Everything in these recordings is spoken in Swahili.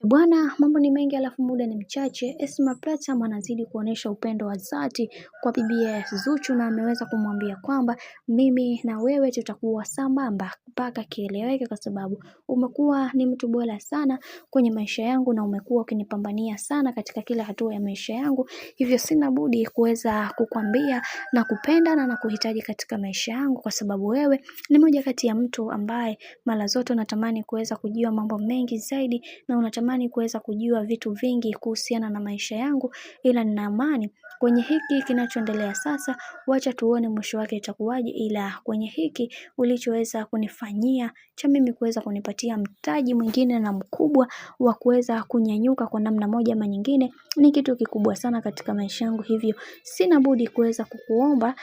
Bwana, mambo ni mengi alafu muda ni mchache. Esma Platinum anazidi kuonesha upendo wa dhati kwa bibia Zuchu na ameweza kumwambia kwamba mimi na wewe tutakuwa sambamba mpaka kieleweke, kwa sababu umekuwa ni mtu bora sana kwenye maisha yangu na umekuwa ukinipambania sana katika kila hatua ya maisha yangu. Hivyo sina budi kuweza kukwambia na kupenda na kuhitaji katika maisha yangu, kwa sababu wewe ni moja kati ya mtu ambaye mara zote unatamani kuweza kujua mambo mengi zaidi na unatamani kuweza kujua vitu vingi kuhusiana na maisha yangu, ila nina amani kwenye hiki kinachoendelea sasa. Wacha tuone mwisho wake itakuwaje, ila kwenye hiki ulichoweza kunifanyia cha mimi kuweza kunipatia mtaji mwingine na mkubwa wa kuweza kunyanyuka kwa namna moja ama nyingine ni kitu kikubwa sana katika maisha yangu. Hivyo sina budi kuweza kukuomba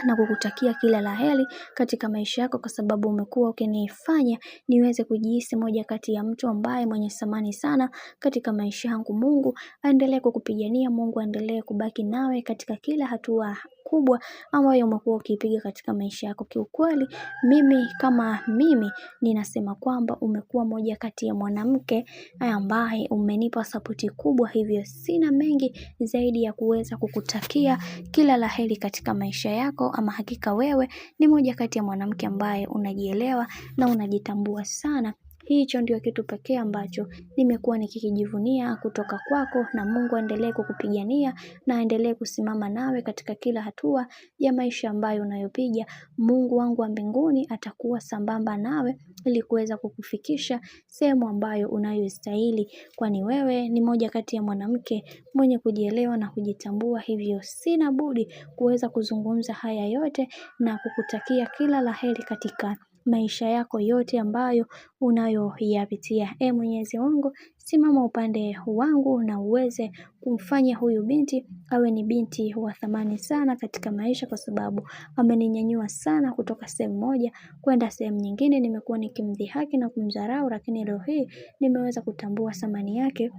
na kukutakia kila laheri katika maisha yako, kwa sababu umekuwa ukinifanya niweze kujihisi moja kati ya mtu ambaye mwenye thamani sana katika maisha yangu. Mungu aendelee kukupigania, Mungu aendelee kubaki nawe katika kila hatua kubwa ambayo umekuwa ukipiga katika maisha yako. Kiukweli mimi kama mimi ninasema kwamba umekuwa moja kati ya mwanamke ambaye umenipa sapoti kubwa, hivyo sina mengi zaidi ya kuweza kukutakia kila laheri katika maisha yako. Ama hakika wewe ni moja kati ya mwanamke ambaye unajielewa na unajitambua sana. Hicho ndio kitu pekee ambacho nimekuwa nikijivunia kutoka kwako, na Mungu aendelee kukupigania na aendelee kusimama nawe katika kila hatua ya maisha ambayo unayopiga. Mungu wangu wa mbinguni atakuwa sambamba nawe ili kuweza kukufikisha sehemu ambayo unayostahili, kwani wewe ni moja kati ya mwanamke mwenye kujielewa na kujitambua. Hivyo sina budi kuweza kuzungumza haya yote na kukutakia kila laheri katika maisha yako yote ambayo unayoyapitia. Mwenyezi Mungu, simama upande wangu na uweze kumfanya huyu binti awe ni binti wa thamani sana katika maisha, kwa sababu ameninyanyua sana kutoka sehemu moja kwenda sehemu nyingine. Nimekuwa nikimdhihaki na kumdharau, lakini leo hii nimeweza kutambua thamani yake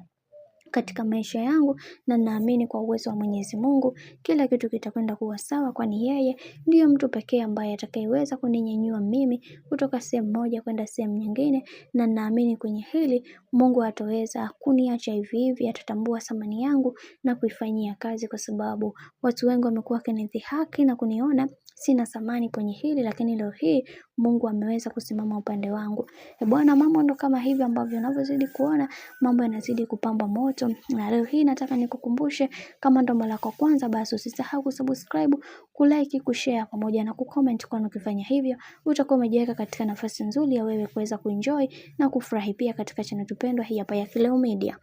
katika maisha yangu, na naamini kwa uwezo wa Mwenyezi Mungu kila kitu kitakwenda kuwa sawa, kwani yeye ndiyo mtu pekee ambaye atakayeweza kuninyanyua mimi kutoka sehemu moja kwenda sehemu nyingine, na naamini kwenye hili Mungu ataweza kuniacha hivi hivi, atatambua thamani yangu na kuifanyia kazi, kwa sababu watu wengi wamekuwa wakinidhihaki na kuniona sina thamani kwenye hili, lakini leo hii Mungu ameweza kusimama upande wangu. Bwana, mambo ndo kama hivi ambavyo unavyozidi kuona mambo yanazidi kupamba moto. Na leo hii nataka nikukumbushe, kama ndo mara yako kwanza, basi usisahau kusubscribe, kulike, kushare pamoja na kucomment, kwani ukifanya hivyo utakuwa umejiweka katika nafasi nzuri ya wewe kuweza kuenjoy na kufurahi pia katika channel tupendwa hii hapa ya Kileo Media.